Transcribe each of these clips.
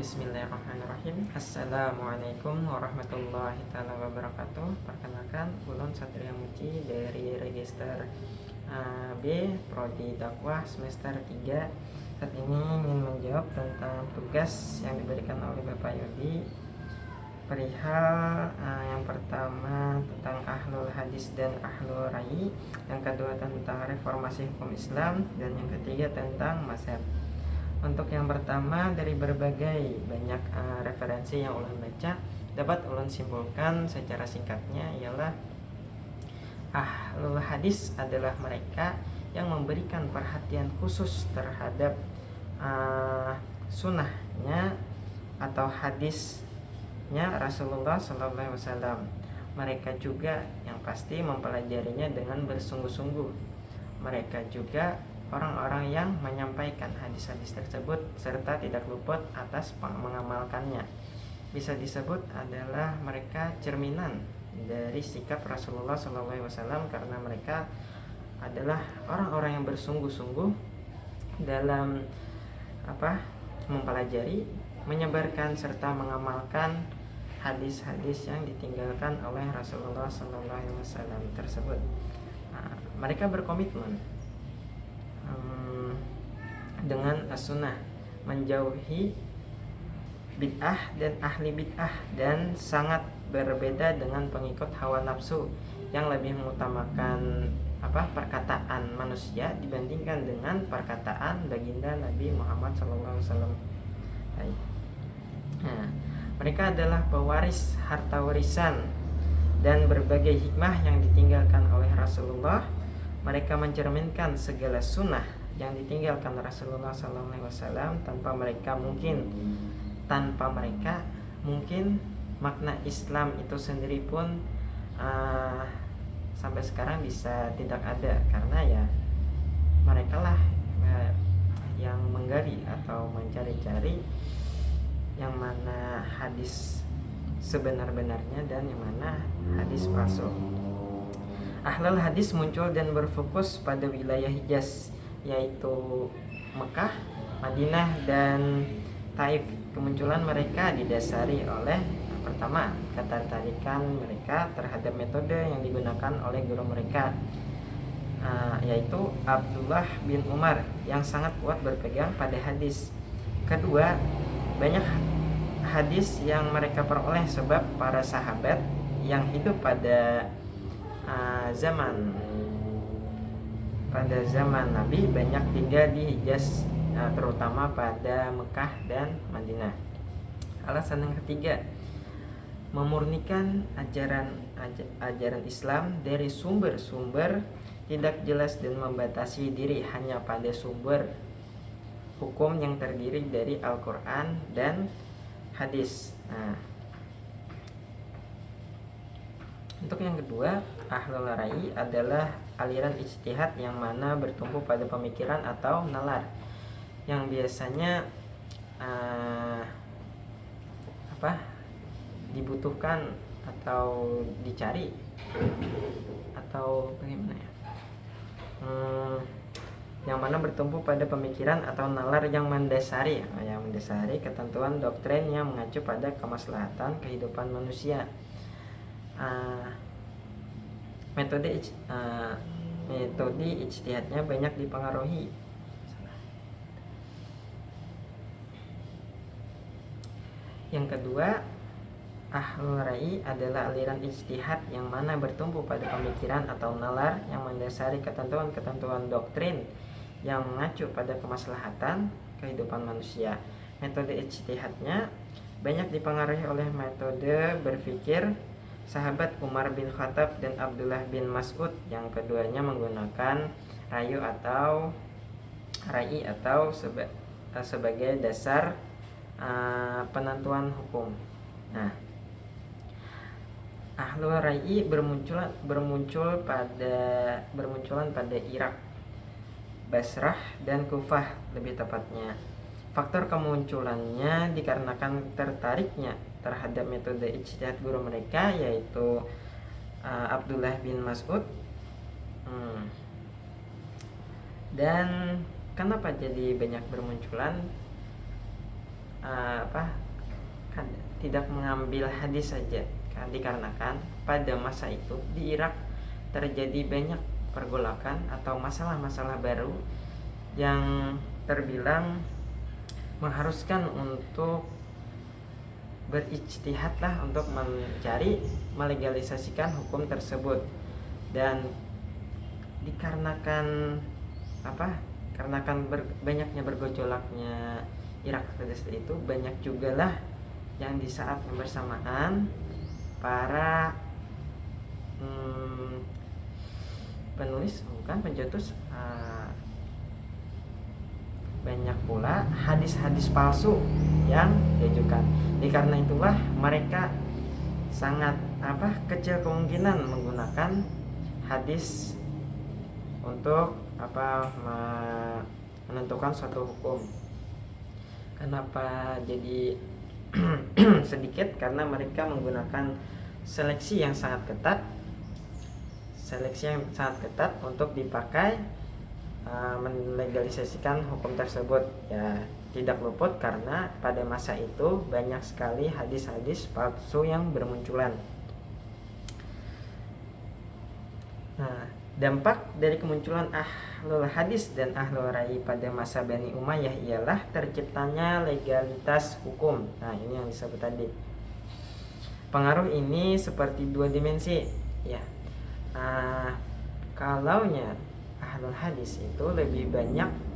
Bismillahirrahmanirrahim. Assalamualaikum warahmatullahi wabarakatuh. Perkenalkan, ulun Satria Muci dari Register B Prodi Dakwah semester 3. Saat ini ingin menjawab tentang tugas yang diberikan oleh Bapak Yodi perihal yang pertama tentang ahlul hadis dan ahlul rai, yang kedua tentang reformasi hukum Islam, dan yang ketiga tentang mazhab. Untuk yang pertama, dari berbagai banyak referensi yang ulun baca, dapat ulun simpulkan secara singkatnya ialah ahlul hadis adalah mereka yang memberikan perhatian khusus terhadap sunnahnya atau hadisnya Rasulullah SAW. Mereka juga yang pasti mempelajarinya dengan bersungguh-sungguh. Mereka juga orang-orang yang menyampaikan hadis-hadis tersebut serta tidak luput atas mengamalkannya. Bisa disebut adalah mereka cerminan dari sikap Rasulullah SAW, karena mereka adalah orang-orang yang bersungguh-sungguh dalam mempelajari, menyebarkan serta mengamalkan hadis-hadis yang ditinggalkan oleh Rasulullah SAW tersebut. Mereka berkomitmen dengan as-sunnah, menjauhi bid'ah dan ahli bid'ah, dan sangat berbeda dengan pengikut hawa nafsu yang lebih mengutamakan perkataan manusia dibandingkan dengan perkataan baginda Nabi Muhammad SAW. Mereka adalah pewaris harta warisan dan berbagai hikmah yang ditinggalkan oleh Rasulullah. Mereka mencerminkan segala sunnah yang ditinggalkan Rasulullah SAW. Tanpa mereka mungkin makna Islam itu sendiri pun sampai sekarang bisa tidak ada, karena ya mereka lah yang menggali atau mencari-cari yang mana hadis sebenar-benarnya dan yang mana hadis palsu. Ahlul hadis muncul dan berfokus pada wilayah Hijaz, yaitu Mekah, Madinah, dan Taif. Kemunculan mereka didasari oleh pertama, ketertarikan mereka terhadap metode yang digunakan oleh guru mereka, yaitu Abdullah bin Umar, yang sangat kuat berpegang pada hadis. Kedua, banyak hadis yang mereka peroleh sebab para sahabat yang hidup pada zaman Nabi banyak tinggal di Hijaz, terutama pada Mekah dan Madinah. Alasan yang ketiga, memurnikan ajaran Islam dari sumber-sumber tidak jelas dan membatasi diri hanya pada sumber hukum yang terdiri dari Al-Quran dan hadis. Untuk yang kedua, ahlul rai adalah aliran ijtihad yang mana bertumpu pada pemikiran atau nalar, yang biasanya dibutuhkan atau dicari atau bagaimana ya, yang mana bertumpu pada pemikiran atau nalar yang mendasari ketentuan doktrin yang mengacu pada kemaslahatan kehidupan manusia. Metode ijtihadnya banyak dipengaruhi Yang kedua, ahlul rai adalah aliran ijtihad yang mana bertumpu pada pemikiran atau nalar yang mendasari ketentuan-ketentuan doktrin yang mengacu pada kemaslahatan kehidupan manusia. Metode ijtihadnya banyak dipengaruhi oleh metode berpikir sahabat Umar bin Khattab dan Abdullah bin Mas'ud, yang keduanya menggunakan rai atau sebagai dasar penentuan hukum. Ahlul rai bermunculan pada Irak, Basrah, dan Kufah lebih tepatnya. Faktor kemunculannya dikarenakan tertariknya terhadap metode ijtihad guru mereka, yaitu Abdullah bin Mas'ud. Dan kenapa jadi banyak bermunculan? kan tidak mengambil hadis saja, kan dikarenakan pada masa itu di Irak terjadi banyak pergolakan atau masalah-masalah baru yang terbilang mengharuskan untuk berijtihad lah untuk mencari melegalisasikan hukum tersebut. Dan dikarenakan banyaknya bergejolaknya Irak pada saat itu, banyak juga lah yang di saat yang bersamaan para pencetus banyak pula hadis-hadis palsu yang diajukan. Karena itulah mereka sangat kecil kemungkinan menggunakan hadis untuk menentukan suatu hukum. Kenapa jadi sedikit? Karena mereka menggunakan seleksi yang sangat ketat untuk dipakai melegalisasikan hukum tersebut. Ya, tidak luput karena pada masa itu banyak sekali hadis-hadis palsu yang bermunculan. Nah, dampak dari kemunculan ahlul hadis dan ahlul rai pada masa Bani Umayyah ialah terciptanya legalitas hukum. Nah, ini yang disebut tadi. Pengaruh ini seperti dua dimensi, ya. Kalaunya ahlul hadis itu lebih banyak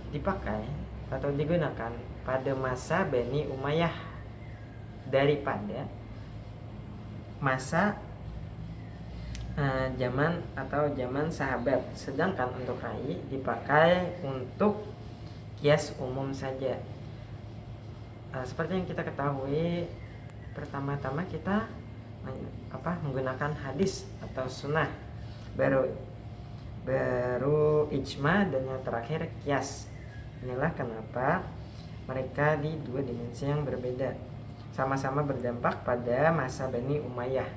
dipakai atau digunakan pada masa Bani Umayyah daripada masa zaman sahabat. Sedangkan untuk rai dipakai untuk kias umum saja. Seperti yang kita ketahui, pertama-tama kita menggunakan hadis atau sunnah, baru ijma, dan yang terakhir kias. Inilah kenapa mereka di dua dimensi yang berbeda, sama-sama berdampak pada masa Bani Umayyah.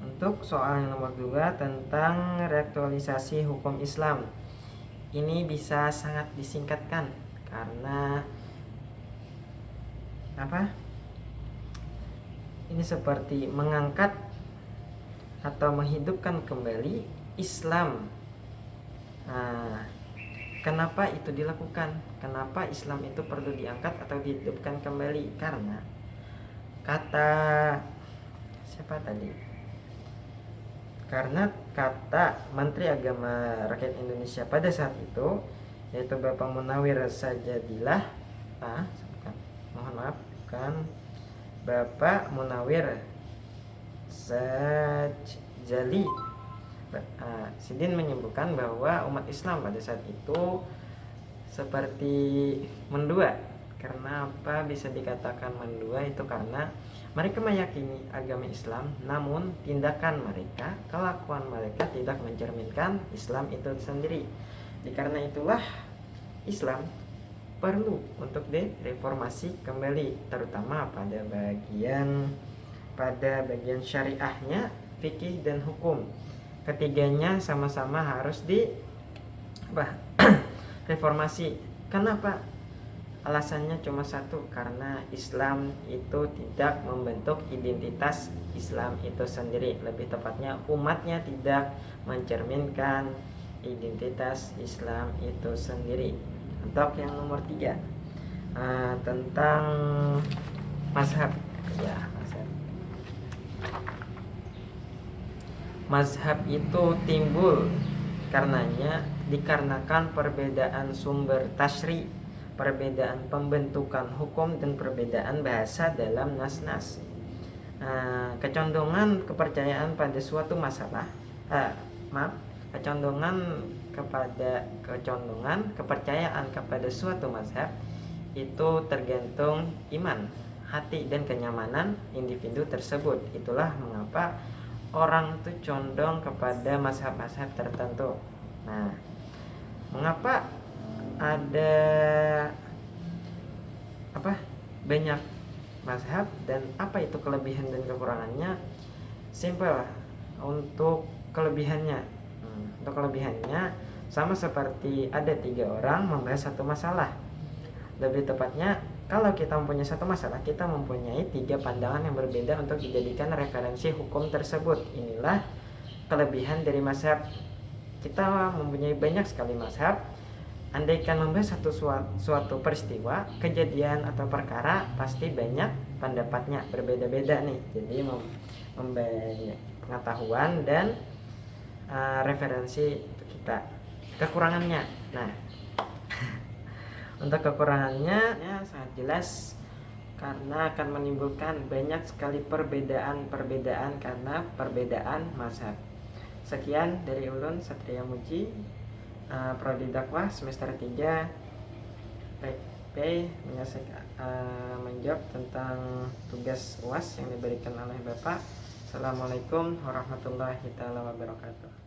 Untuk soal yang nomor 2 tentang reaktualisasi hukum Islam, ini bisa sangat disingkatkan karena ini seperti mengangkat atau menghidupkan kembali Islam. Kenapa itu dilakukan? Kenapa Islam itu perlu diangkat atau dihidupkan kembali? Karena kata siapa tadi? Karena kata Menteri Agama Rakyat Indonesia pada saat itu, yaitu Bapak Munawir Sajadilah, Bapak Munawir Sajali Sidin menyebutkan bahwa umat Islam pada saat itu seperti mendua. Karena apa bisa dikatakan mendua? Itu karena mereka meyakini agama Islam, namun tindakan mereka, kelakuan mereka tidak mencerminkan Islam itu sendiri. Karena itulah Islam perlu untuk direformasi kembali, terutama pada bagian syariahnya, fikih dan hukum. Ketiganya sama-sama harus reformasi. Kenapa? Alasannya cuma satu, karena Islam itu tidak membentuk identitas Islam itu sendiri. Lebih tepatnya umatnya tidak mencerminkan identitas Islam itu sendiri. Untuk yang nomor 3 tentang mazhab, ya, mazhab itu timbul dikarenakan perbedaan sumber tasyri, perbedaan pembentukan hukum, dan perbedaan bahasa dalam nas-nas. Kecondongan kepercayaan pada suatu masalah, kecondongan kepercayaan kepada suatu mazhab itu tergantung iman, hati, dan kenyamanan individu tersebut. Itulah mengapa orang itu condong kepada mazhab-mazhab tertentu. Nah, mengapa ada banyak mazhab dan apa itu kelebihan dan kekurangannya? Simpel. Untuk kelebihannya Sama seperti ada 3 orang membahas satu masalah. Lebih tepatnya, kalau kita mempunyai satu masalah, kita mempunyai 3 pandangan yang berbeda untuk dijadikan referensi hukum tersebut. Inilah kelebihan dari mazhab. Kita mempunyai banyak sekali mazhab. Andaikan membahas suatu peristiwa, kejadian atau perkara, pasti banyak pendapatnya, berbeda-beda nih. Jadi membanyak pengetahuan dan referensi untuk kita. Kekurangannya, nah untuk kekurangannya sangat jelas, karena akan menimbulkan banyak sekali perbedaan karena perbedaan mazhab. Sekian dari ulun Satria Muji, prodi dakwah semester 3 PP, menjawab tentang tugas UAS yang diberikan oleh Bapak. Assalamualaikum warahmatullahi wabarakatuh.